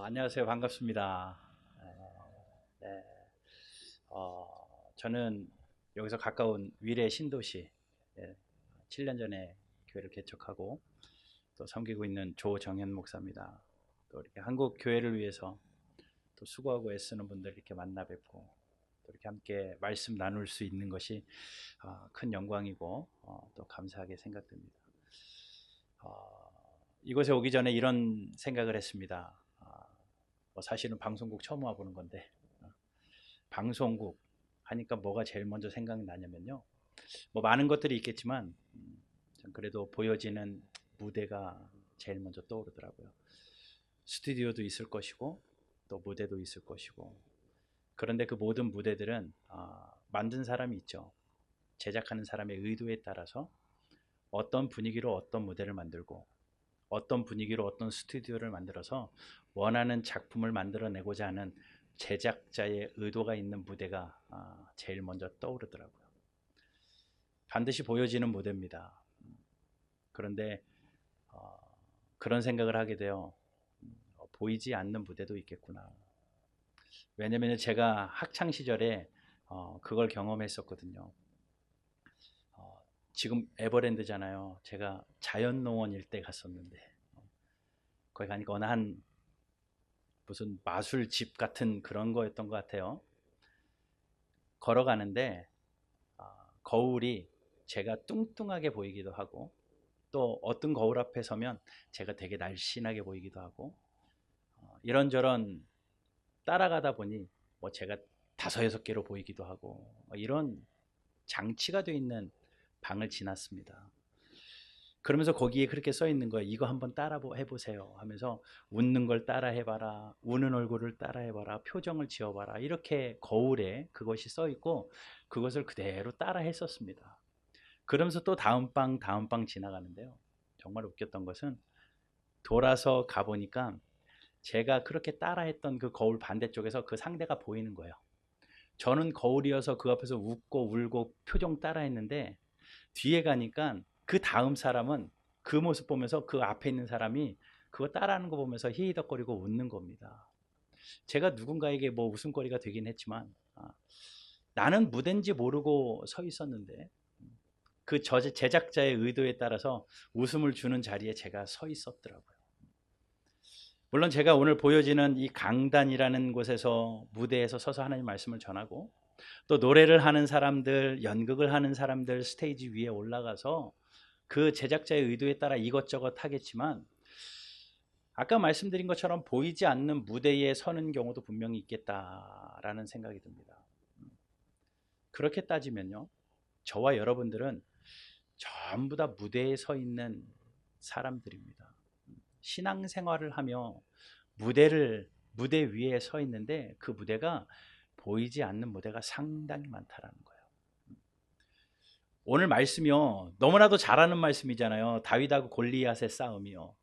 안녕하세요. 반갑습니다. 네, 저는 여기서 가까운 위례 신도시, 7년 전에 교회를 개척하고 또 섬기고 있는 조정현 목사입니다. 또 이렇게 한국 교회를 위해서 또 수고하고 애쓰는 분들 이렇게 만나 뵙고 또 이렇게 함께 말씀 나눌 수 있는 것이 큰 영광이고 또 감사하게 생각됩니다. 이곳에 오기 전에 이런 생각을 했습니다. 사실은 방송국 처음 와보는 건데 방송국 하니까 뭐가 제일 먼저 생각나냐면요, 뭐 많은 것들이 있겠지만 그래도 보여지는 무대가 제일 먼저 떠오르더라고요. 스튜디오도 있을 것이고 또 무대도 있을 것이고, 그런데 그 모든 무대들은 만든 사람이 있죠. 제작하는 사람의 의도에 따라서 어떤 분위기로 어떤 무대를 만들고 어떤 분위기로 어떤 스튜디오를 만들어서 원하는 작품을 만들어내고자 하는 제작자의 의도가 있는 무대가 제일 먼저 떠오르더라고요. 반드시 보여지는 무대입니다. 그런데 어, 그런 생각을 하게 돼요. 보이지 않는 무대도 있겠구나. 왜냐면 제가 학창 시절에 그걸 경험했었거든요. 지금 에버랜드잖아요. 제가 자연농원 일대 갔었는데 거기 가니까 어느 한 무슨 마술집 같은 그런 거였던 것 같아요. 걸어가는데 거울이 제가 뚱뚱하게 보이기도 하고 또 어떤 거울 앞에 서면 제가 되게 날씬하게 보이기도 하고, 이런저런 따라가다 보니 뭐 제가 다섯 여섯 개로 보이기도 하고, 이런 장치가 되어 있는 방을 지났습니다. 그러면서 거기에 그렇게 써 있는 거예요. 이거 한번 따라 해보세요 하면서 웃는 걸 따라 해봐라, 우는 얼굴을 따라 해봐라, 표정을 지어봐라, 이렇게 거울에 그것이 써 있고 그것을 그대로 따라 했었습니다. 그러면서 또 다음 방 지나가는데요, 정말 웃겼던 것은 돌아서 가보니까 제가 그렇게 따라했던 그 거울 반대쪽에서 그 상대가 보이는 거예요. 저는 거울이어서 그 앞에서 웃고 울고 표정 따라했는데 뒤에 가니까 그 다음 사람은 그 모습 보면서 그 앞에 있는 사람이 그거 따라하는 거 보면서 히히덕거리고 웃는 겁니다. 제가 누군가에게 뭐 웃음거리가 되긴 했지만 나는 무대인지 모르고 서 있었는데 그 제작자의 의도에 따라서 웃음을 주는 자리에 제가 서 있었더라고요. 물론 제가 오늘 보여지는 이 강단이라는 곳에서 무대에서 서서 하나님 말씀을 전하고 또 노래를 하는 사람들, 연극을 하는 사람들 스테이지 위에 올라가서 그 제작자의 의도에 따라 이것저것 하겠지만 아까 말씀드린 것처럼 보이지 않는 무대에 서는 경우도 분명히 있겠다라는 생각이 듭니다. 그렇게 따지면요, 저와 여러분들은 전부 다 무대에 서 있는 사람들입니다. 신앙생활을 하며 무대 위에 서 있는데 그 무대가 보이지 않는 무대가 상당히 많다라는 거예요. 오늘 말씀이요, 너무나도 잘 아는 말씀이잖아요. 다윗하고 골리앗의 싸움이요.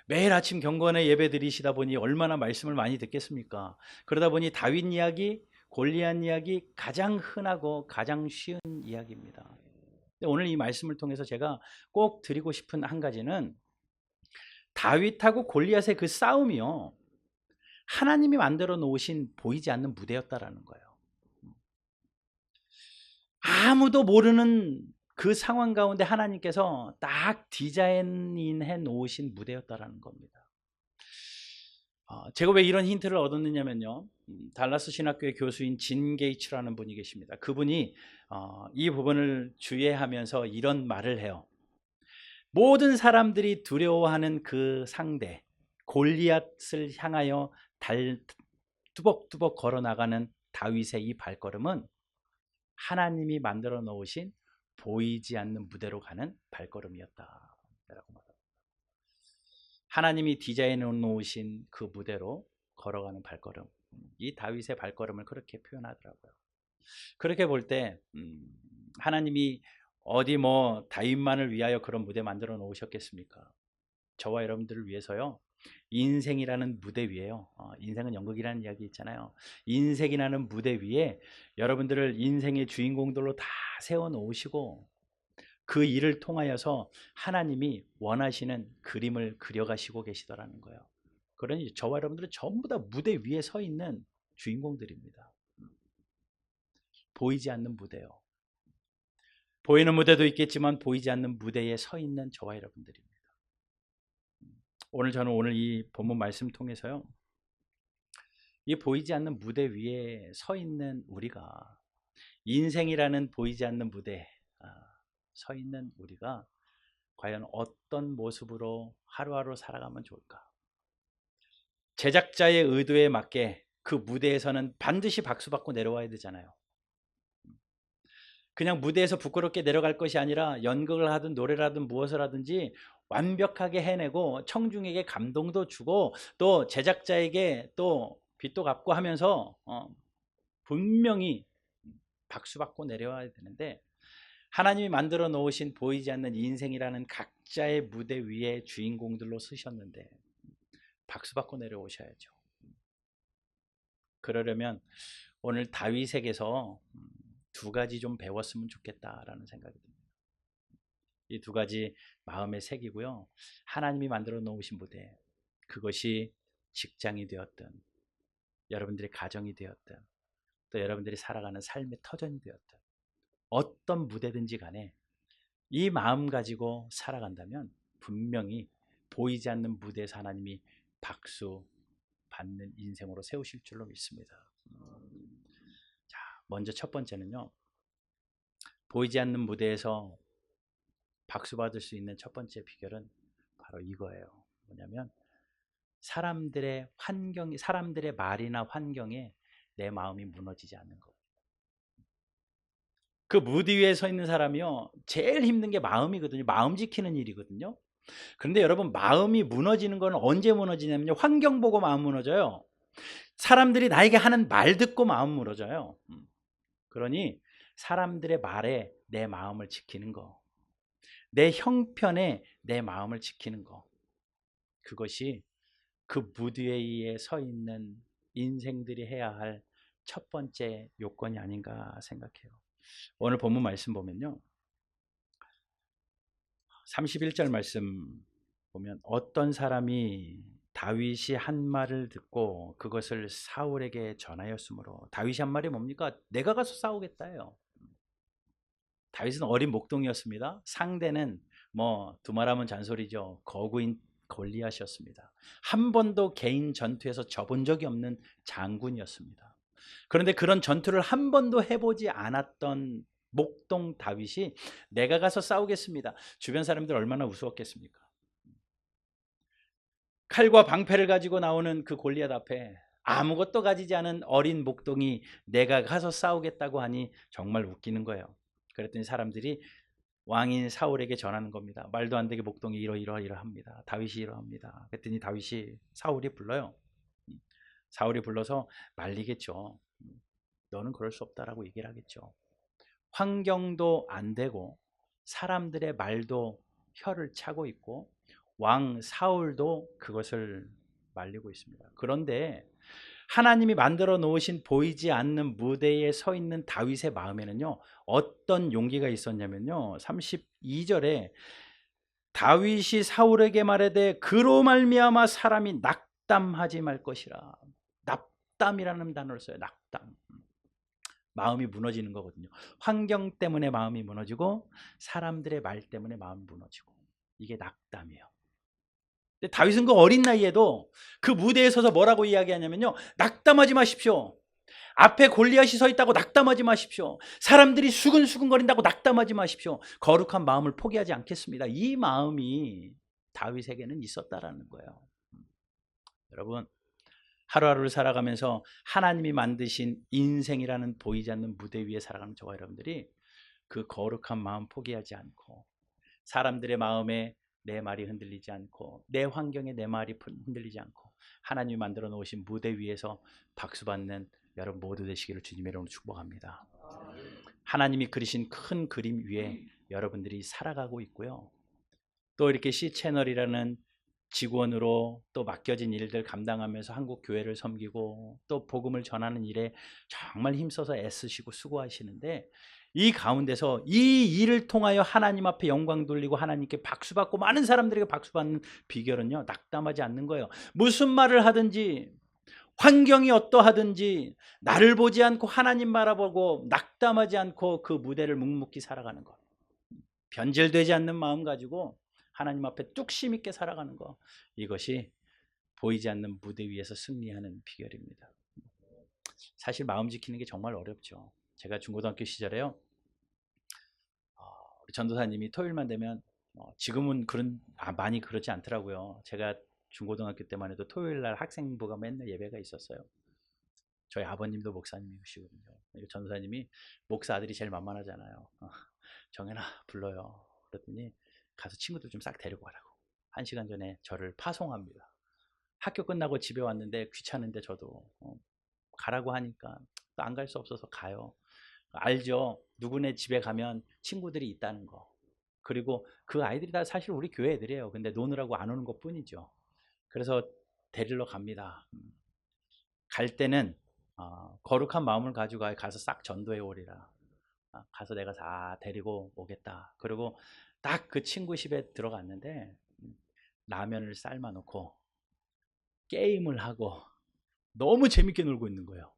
매일 아침 경건의 예배 드리시다 보니 얼마나 말씀을 많이 듣겠습니까? 그러다 보니 다윗 이야기, 골리앗 이야기 가장 흔하고 가장 쉬운 이야기입니다. 오늘 이 말씀을 통해서 제가 꼭 드리고 싶은 한 가지는 다윗하고 골리앗의 그 싸움이요, 하나님이 만들어 놓으신 보이지 않는 무대였다라는 거예요. 아무도 모르는 그 상황 가운데 하나님께서 딱 디자인해 놓으신 무대였다라는 겁니다. 제가 왜 이런 힌트를 얻었느냐면요, 달라스 신학교의 교수인 진 게이츠라는 분이 계십니다. 그분이 이 부분을 주의하면서 이런 말을 해요. 모든 사람들이 두려워하는 그 상대 골리앗을 향하여 뚜벅뚜벅 걸어나가는 다윗의 이 발걸음은 하나님이 만들어 놓으신 보이지 않는 무대로 가는 발걸음이었다 라고 말합니다. 하나님이 디자인해 놓으신 그 무대로 걸어가는 발걸음, 이 다윗의 발걸음을 그렇게 표현하더라고요. 그렇게 볼 때 하나님이 어디 뭐 다윗만을 위하여 그런 무대 만들어 놓으셨겠습니까? 저와 여러분들을 위해서요, 인생이라는 무대 위에요, 인생은 연극이라는 이야기 있잖아요. 인생이라는 무대 위에 여러분들을 인생의 주인공들로 다 세워 놓으시고 그 일을 통하여서 하나님이 원하시는 그림을 그려가시고 계시더라는 거예요. 그러니 저와 여러분들은 전부 다 무대 위에 서 있는 주인공들입니다. 보이지 않는 무대요. 보이는 무대도 있겠지만 보이지 않는 무대에 서 있는 저와 여러분들입니다. 저는 오늘 이 본문 말씀 통해서요, 이 보이지 않는 무대 위에 서 있는 우리가, 인생이라는 보이지 않는 무대에 서 있는 우리가 과연 어떤 모습으로 하루하루 살아가면 좋을까? 제작자의 의도에 맞게 그 무대에서는 반드시 박수 받고 내려와야 되잖아요. 그냥 무대에서 부끄럽게 내려갈 것이 아니라 연극을 하든 노래를 하든 무엇을 하든지 완벽하게 해내고 청중에게 감동도 주고 또 제작자에게 또 빚도 갚고 하면서 분명히 박수 받고 내려와야 되는데, 하나님이 만들어 놓으신 보이지 않는 인생이라는 각자의 무대 위에 주인공들로 서셨는데 박수 받고 내려오셔야죠. 그러려면 오늘 다윗에게서 두 가지 좀 배웠으면 좋겠다라는 생각이 듭니다. 이 두 가지 마음에 새기고요, 하나님이 만들어 놓으신 무대, 그것이 직장이 되었든 여러분들의 가정이 되었든 또 여러분들이 살아가는 삶의 터전이 되었든 어떤 무대든지 간에 이 마음 가지고 살아간다면 분명히 보이지 않는 무대에서 하나님이 박수 받는 인생으로 세우실 줄로 믿습니다. 자, 먼저 첫 번째는요, 보이지 않는 무대에서 박수 받을 수 있는 첫 번째 비결은 바로 이거예요. 뭐냐면 사람들의 말이나 환경에 내 마음이 무너지지 않는 것. 그 무대 위에 서 있는 사람이요, 제일 힘든 게 마음이거든요. 마음 지키는 일이거든요. 그런데 여러분, 마음이 무너지는 건 언제 무너지냐면요, 환경 보고 마음 무너져요. 사람들이 나에게 하는 말 듣고 마음 무너져요. 그러니 사람들의 말에 내 마음을 지키는 거, 내 형편에 내 마음을 지키는 거, 그것이 그 무대 위에 서 있는 인생들이 해야 할 첫 번째 요건이 아닌가 생각해요. 오늘 본문 말씀 보면요, 31절 말씀 보면 어떤 사람이 다윗이 한 말을 듣고 그것을 사울에게 전하였으므로, 다윗이 한 말이 뭡니까? 내가 가서 싸우겠다예요. 다윗은 어린 목동이었습니다. 상대는 두말하면 잔소리죠, 거구인 골리앗이었습니다. 한 번도 개인 전투에서 져본 적이 없는 장군이었습니다. 그런데 그런 전투를 한 번도 해보지 않았던 목동 다윗이 내가 가서 싸우겠습니다. 주변 사람들 얼마나 우스웠겠습니까? 칼과 방패를 가지고 나오는 그 골리앗 앞에 아무것도 가지지 않은 어린 목동이 내가 가서 싸우겠다고 하니 정말 웃기는 거예요. 그랬더니 사람들이 왕인 사울에게 전하는 겁니다. 말도 안 되게 목동이 이러합니다. 다윗이 이러합니다. 그랬더니 사울이 불러요. 사울이 불러서 말리겠죠. 너는 그럴 수 없다라고 얘기를 하겠죠. 환경도 안 되고 사람들의 말도 혀를 차고 있고 왕 사울도 그것을 말리고 있습니다. 그런데 하나님이 만들어 놓으신 보이지 않는 무대에 서 있는 다윗의 마음에는요, 어떤 용기가 있었냐면요, 32절에 다윗이 사울에게 말하되 그로 말미암아 사람이 낙담하지 말 것이라. 낙담이라는 단어를 써요. 낙담. 마음이 무너지는 거거든요. 환경 때문에 마음이 무너지고 사람들의 말 때문에 마음이 무너지고, 이게 낙담이에요. 근데 다윗은 그 어린 나이에도 그 무대에 서서 뭐라고 이야기하냐면요, 낙담하지 마십시오. 앞에 골리앗이 서 있다고 낙담하지 마십시오. 사람들이 수근수근거린다고 낙담하지 마십시오. 거룩한 마음을 포기하지 않겠습니다. 이 마음이 다윗에게는 있었다라는 거예요. 여러분, 하루하루를 살아가면서 하나님이 만드신 인생이라는 보이지 않는 무대 위에 살아가는 저와 여러분들이 그 거룩한 마음 포기하지 않고, 사람들의 마음에 내 말이 흔들리지 않고 내 환경에 내 말이 흔들리지 않고 하나님이 만들어 놓으신 무대 위에서 박수받는 여러분 모두 되시기를 주님의 이름으로 축복합니다. 하나님이 그리신 큰 그림 위에 여러분들이 살아가고 있고요, 또 이렇게 C채널이라는 직원으로 또 맡겨진 일들 감당하면서 한국 교회를 섬기고 또 복음을 전하는 일에 정말 힘써서 애쓰시고 수고하시는데, 이 가운데서 이 일을 통하여 하나님 앞에 영광 돌리고 하나님께 박수받고 많은 사람들에게 박수받는 비결은요, 낙담하지 않는 거예요. 무슨 말을 하든지 환경이 어떠하든지 나를 보지 않고 하나님 바라보고 낙담하지 않고 그 무대를 묵묵히 살아가는 것. 변질되지 않는 마음 가지고 하나님 앞에 뚝심 있게 살아가는 것. 이것이 보이지 않는 무대 위에서 승리하는 비결입니다. 사실 마음 지키는 게 정말 어렵죠. 제가 중고등학교 시절에요, 우리 전도사님이 토요일만 되면 지금은 많이 그렇지 않더라고요. 제가 중고등학교 때만 해도 토요일 날 학생부가 맨날 예배가 있었어요. 저희 아버님도 목사님이시거든요. 전도사님이 목사 아들이 제일 만만하잖아요. 정연아 불러요. 그랬더니 가서 친구들 좀 싹 데리고 가라고. 1시간 전에 저를 파송합니다. 학교 끝나고 집에 왔는데 귀찮은데 저도 가라고 하니까 또 안 갈 수 없어서 가요. 알죠? 누구네 집에 가면 친구들이 있다는 거. 그리고 그 아이들이 다 사실 우리 교회 애들이에요. 근데 노느라고 안 오는 것 뿐이죠. 그래서 데리러 갑니다. 갈 때는 거룩한 마음을 가지고 가서 싹 전도해 오리라. 가서 내가 다 데리고 오겠다. 그리고 딱 그 친구 집에 들어갔는데 라면을 삶아 놓고 게임을 하고 너무 재밌게 놀고 있는 거예요.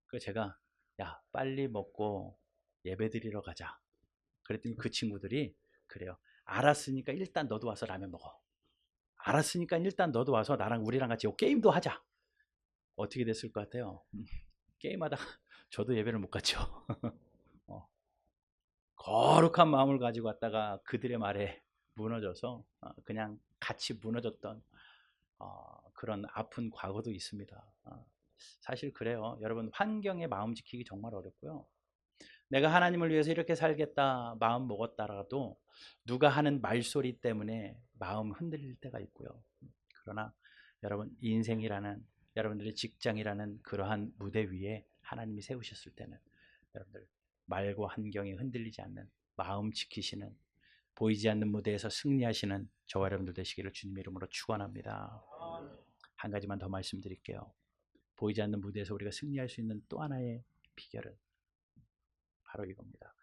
그래서 제가 야 빨리 먹고 예배 드리러 가자. 그랬더니 그 친구들이 그래요. 알았으니까 일단 너도 와서 라면 먹어. 알았으니까 일단 너도 와서 우리랑 같이 게임도 하자. 어떻게 됐을 것 같아요? 게임하다가 저도 예배를 못 갔죠. 어, 거룩한 마음을 가지고 왔다가 그들의 말에 무너져서 그냥 같이 무너졌던 그런 아픈 과거도 있습니다. 사실 그래요. 여러분 환경에 마음 지키기 정말 어렵고요. 내가 하나님을 위해서 이렇게 살겠다 마음 먹었다라도 누가 하는 말소리 때문에 마음 흔들릴 때가 있고요. 그러나 여러분 인생이라는 여러분들의 직장이라는 그러한 무대 위에 하나님이 세우셨을 때는 여러분들 말과 환경이 흔들리지 않는 마음 지키시는 보이지 않는 무대에서 승리하시는 저와 여러분들 되시기를 주님 이름으로 축원합니다. 한 가지만 더 말씀드릴게요. 보이지 않는 무대에서 우리가 승리할 수 있는 또 하나의 비결은 바로 이겁니다.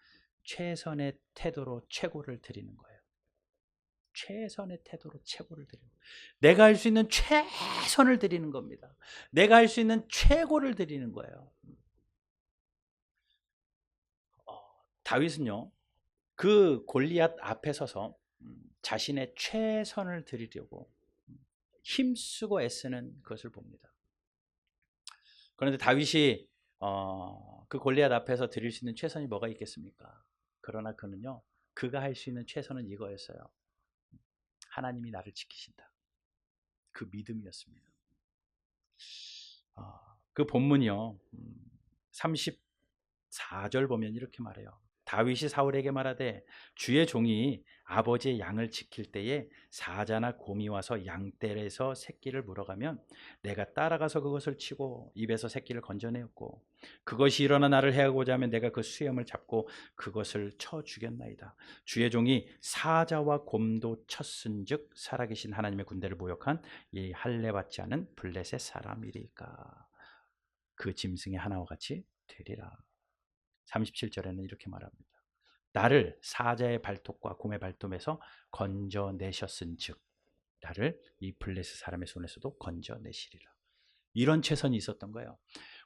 최선의 태도로 최고를 드리는 거예요. 최선의 태도로 최고를 드리는 거예요. 내가 할 수 있는 최선을 드리는 겁니다. 내가 할 수 있는 최고를 드리는 거예요. 다윗은요, 그 골리앗 앞에 서서 자신의 최선을 드리려고 힘쓰고 애쓰는 것을 봅니다. 그런데 다윗이 그 골리앗 앞에서 드릴 수 있는 최선이 뭐가 있겠습니까? 그러나 그는요, 그가 할 수 있는 최선은 이거였어요. 하나님이 나를 지키신다. 그 믿음이었습니다. 그 본문이요, 34절 보면 이렇게 말해요. 다윗이 사울에게 말하되 주의 종이 아버지의 양을 지킬 때에 사자나 곰이 와서 양떼에서 새끼를 물어가면 내가 따라가서 그것을 치고 입에서 새끼를 건져내었고 그것이 일어나 나를 해하고자 하면 내가 그 수염을 잡고 그것을 쳐 죽였나이다. 주의 종이 사자와 곰도 쳤은즉 살아계신 하나님의 군대를 모욕한 이 할례받지 않은 블레셋 사람이리까 그 짐승의 하나와 같이 되리라. 37절에는 이렇게 말합니다. 나를 사자의 발톱과 곰의 발톱에서 건져내셨은즉 나를 이 블레셋 사람의 손에서도 건져내시리라. 이런 최선이 있었던 거예요.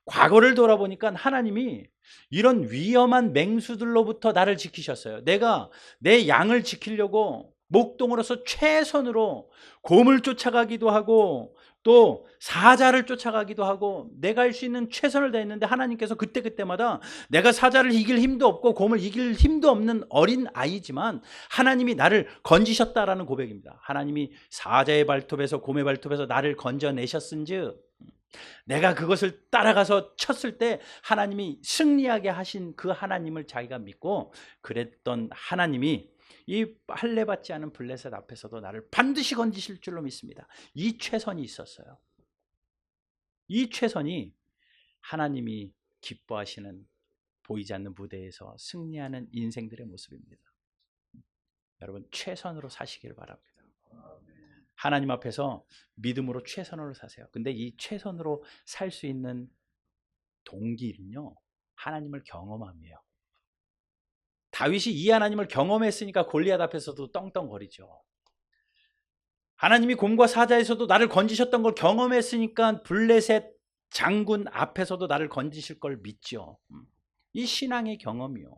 과거를 돌아보니까 하나님이 이런 위험한 맹수들로부터 나를 지키셨어요. 내가 내 양을 지키려고 목동으로서 최선으로 곰을 쫓아가기도 하고 또 사자를 쫓아가기도 하고 내가 할 수 있는 최선을 다했는데 하나님께서 그때그때마다 내가 사자를 이길 힘도 없고 곰을 이길 힘도 없는 어린 아이지만 하나님이 나를 건지셨다라는 고백입니다. 하나님이 사자의 발톱에서 곰의 발톱에서 나를 건져내셨은즉 내가 그것을 따라가서 쳤을 때 하나님이 승리하게 하신 그 하나님을 자기가 믿고 그랬던 하나님이 이 할례받지 않은 블레셋 앞에서도 나를 반드시 건지실 줄로 믿습니다. 이 최선이 있었어요. 이 최선이 하나님이 기뻐하시는 보이지 않는 무대에서 승리하는 인생들의 모습입니다. 여러분 최선으로 사시길 바랍니다. 하나님 앞에서 믿음으로 최선으로 사세요. 근데 이 최선으로 살 수 있는 동기는요, 하나님을 경험함이에요. 다윗이 이 하나님을 경험했으니까 골리앗 앞에서도 떵떵거리죠. 하나님이 곰과 사자에서도 나를 건지셨던 걸 경험했으니까 블레셋 장군 앞에서도 나를 건지실 걸 믿죠. 이 신앙의 경험이요.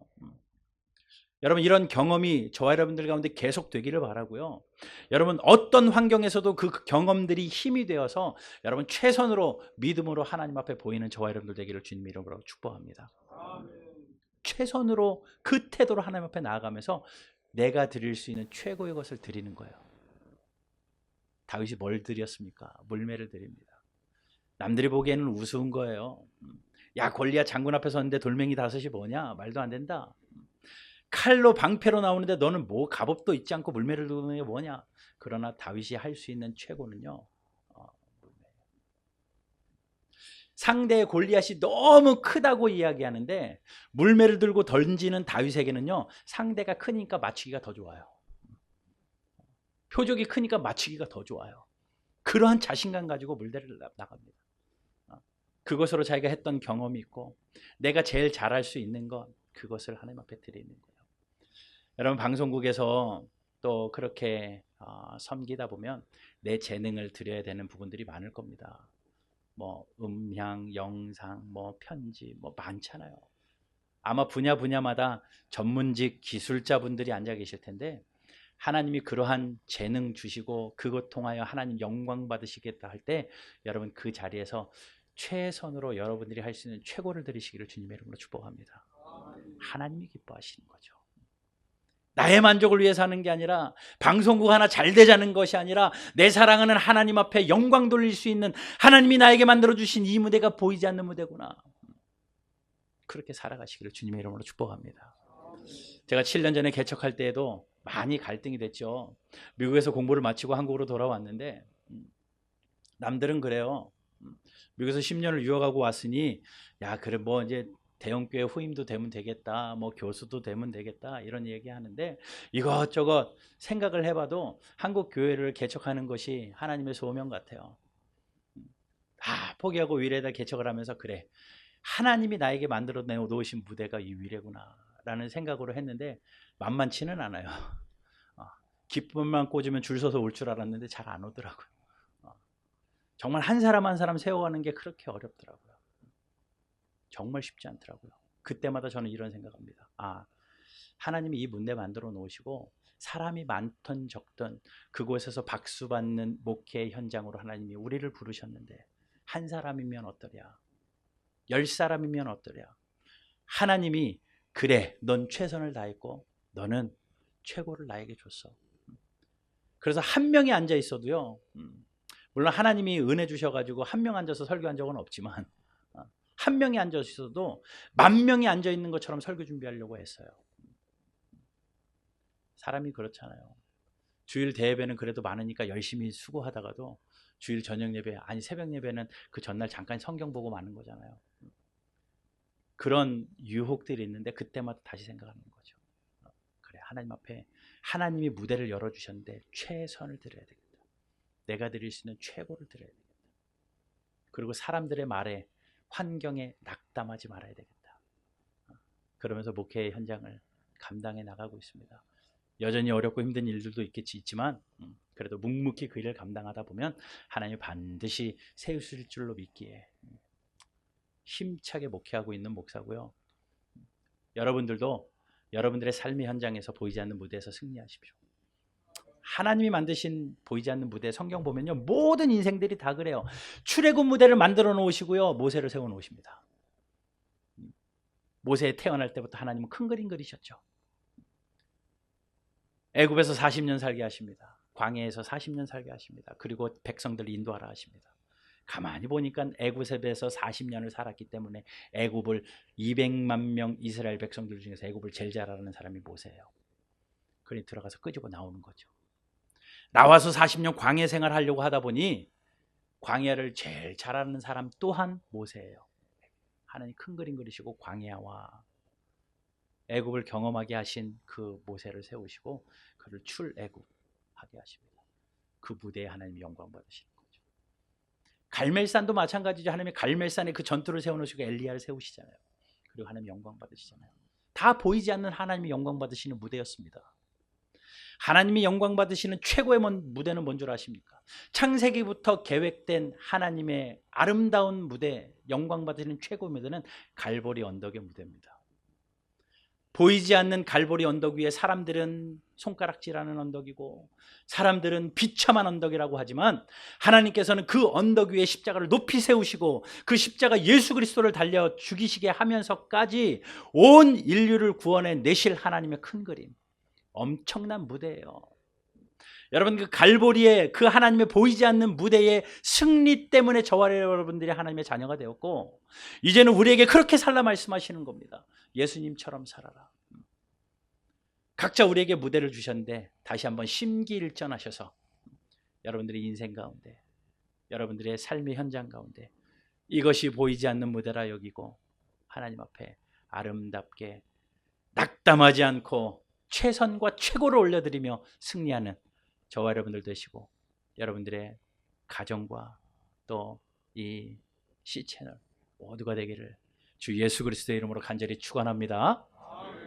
여러분, 이런 경험이 저와 여러분들 가운데 계속 되기를 바라고요. 여러분, 어떤 환경에서도 그 경험들이 힘이 되어서 여러분 최선으로 믿음으로 하나님 앞에 보이는 저와 여러분들 되기를 주님 이름으로 축복합니다. 최선으로 그 태도로 하나님 앞에 나아가면서 내가 드릴 수 있는 최고의 것을 드리는 거예요. 다윗이 뭘 드렸습니까? 물매를 드립니다. 남들이 보기에는 우스운 거예요. 야, 골리앗 장군 앞에 섰는데 돌멩이 5이 뭐냐? 말도 안 된다. 칼로 방패로 나오는데 너는 뭐 갑옷도 있지 않고 물매를 두는 게 뭐냐? 그러나 다윗이 할 수 있는 최고는요, 상대의 골리앗이 너무 크다고 이야기하는데 물매를 들고 던지는 다윗에게는요, 상대가 크니까 맞추기가 더 좋아요. 표적이 크니까 맞추기가 더 좋아요. 그러한 자신감 가지고 물대를 나갑니다. 그것으로 자기가 했던 경험이 있고 내가 제일 잘할 수 있는 것, 그것을 하나님 앞에 드리는 거예요. 여러분, 방송국에서 또 그렇게 섬기다 보면 내 재능을 드려야 되는 부분들이 많을 겁니다. 뭐 음향, 영상, 뭐 편집, 뭐 많잖아요. 아마 분야마다 전문직 기술자분들이 앉아 계실 텐데 하나님이 그러한 재능 주시고 그것 통하여 하나님 영광 받으시겠다 할 때 여러분 그 자리에서 최선으로 여러분들이 할 수 있는 최고를 드리시기를 주님의 이름으로 축복합니다. 하나님이 기뻐하시는 거죠. 나의 만족을 위해서 하는 게 아니라 방송국 하나 잘 되자는 것이 아니라 내 사랑하는 하나님 앞에 영광 돌릴 수 있는 하나님이 나에게 만들어주신 이 무대가 보이지 않는 무대구나. 그렇게 살아가시기를 주님의 이름으로 축복합니다. 제가 7년 전에 개척할 때에도 많이 갈등이 됐죠. 미국에서 공부를 마치고 한국으로 돌아왔는데 남들은 그래요. 미국에서 10년을 유학하고 왔으니 야, 그래 뭐 이제 대형교회 후임도 되면 되겠다, 뭐 교수도 되면 되겠다, 이런 얘기 하는데 이것저것 생각을 해봐도 한국 교회를 개척하는 것이 하나님의 소명 같아요. 다 포기하고 위례에다 개척을 하면서 그래, 하나님이 나에게 만들어 놓으신 무대가 이 위례구나 라는 생각으로 했는데 만만치는 않아요. 기쁨만 꽂으면 줄 서서 올 줄 알았는데 잘 안 오더라고요. 정말 한 사람 한 사람 세워가는 게 그렇게 어렵더라고요. 정말 쉽지 않더라고요. 그때마다 저는 이런 생각합니다. 하나님이 이 문대 만들어 놓으시고 사람이 많던 적던 그곳에서 박수 받는 목회 현장으로 하나님이 우리를 부르셨는데 한 사람이면 어떠랴, 10사람이면 어떠랴. 하나님이 그래, 넌 최선을 다했고 너는 최고를 나에게 줬어. 그래서 한 명이 앉아 있어도요, 물론 하나님이 은혜 주셔가지고 한 명 앉아서 설교한 적은 없지만 한 명이 앉아 있어도 10,000명이 앉아 있는 것처럼 설교 준비하려고 했어요. 사람이 그렇잖아요. 주일 대예배는 그래도 많으니까 열심히 수고하다가도 주일 저녁 예배, 아니 새벽 예배는 그 전날 잠깐 성경 보고 마는 거잖아요. 그런 유혹들이 있는데 그때마다 다시 생각하는 거죠. 그래, 하나님 앞에 하나님이 무대를 열어주셨는데 최선을 드려야 되겠다. 내가 드릴 수 있는 최고를 드려야 되겠다. 그리고 사람들의 말에, 환경에 낙담하지 말아야 되겠다. 그러면서 목회 현장을 감당해 나가고 있습니다. 여전히 어렵고 힘든 일들도 있지만 그래도 묵묵히 그 일을 감당하다 보면 하나님이 반드시 세우실 줄로 믿기에 힘차게 목회하고 있는 목사고요. 여러분들도 여러분들의 삶의 현장에서 보이지 않는 무대에서 승리하십시오. 하나님이 만드신 보이지 않는 무대, 성경 보면요, 모든 인생들이 다 그래요. 출애굽 무대를 만들어 놓으시고요, 모세를 세워 놓으십니다. 모세 태어날 때부터 하나님은 큰 그림 그리셨죠. 애굽에서 40년 살게 하십니다. 광야에서 40년 살게 하십니다. 그리고 백성들을 인도하라 하십니다. 가만히 보니까 애굽에서 40년을 살았기 때문에 애굽을 200만 명 이스라엘 백성들 중에서 애굽을 제일 잘 아는 사람이 모세예요. 그러니 들어가서 끄집어 나오는 거죠. 나와서 40년 광야 생활하려고 하다 보니 광야를 제일 잘 아는 사람 또한 모세예요. 하나님 큰 그림 그리시고 광야와 애굽을 경험하게 하신 그 모세를 세우시고 그를 출애굽하게 하십니다. 그 무대에 하나님 영광 받으시는 거죠. 갈멜산도 마찬가지죠. 하나님이 갈멜산에 그 전투를 세워놓으시고 엘리야를 세우시잖아요. 그리고 하나님 영광 받으시잖아요. 다 보이지 않는 하나님이 영광 받으시는 무대였습니다. 하나님이 영광 받으시는 최고의 무대는 뭔 줄 아십니까? 창세기부터 계획된 하나님의 아름다운 무대, 영광 받으시는 최고의 무대는 갈보리 언덕의 무대입니다. 보이지 않는 갈보리 언덕 위에 사람들은 손가락질하는 언덕이고 사람들은 비참한 언덕이라고 하지만 하나님께서는 그 언덕 위에 십자가를 높이 세우시고 그 십자가 예수 그리스도를 달려 죽이시게 하면서까지 온 인류를 구원해 내실 하나님의 큰 그림, 엄청난 무대예요. 여러분, 그 갈보리의 그 하나님의 보이지 않는 무대의 승리 때문에 저와 여러분들이 하나님의 자녀가 되었고 이제는 우리에게 그렇게 살라 말씀하시는 겁니다. 예수님처럼 살아라. 각자 우리에게 무대를 주셨는데 다시 한번 심기일전하셔서 여러분들의 인생 가운데, 여러분들의 삶의 현장 가운데 이것이 보이지 않는 무대라 여기고 하나님 앞에 아름답게 낙담하지 않고 최선과 최고를 올려드리며 승리하는 저와 여러분들 되시고 여러분들의 가정과 또 이 C채널 모두가 되기를 주 예수 그리스도의 이름으로 간절히 축원합니다.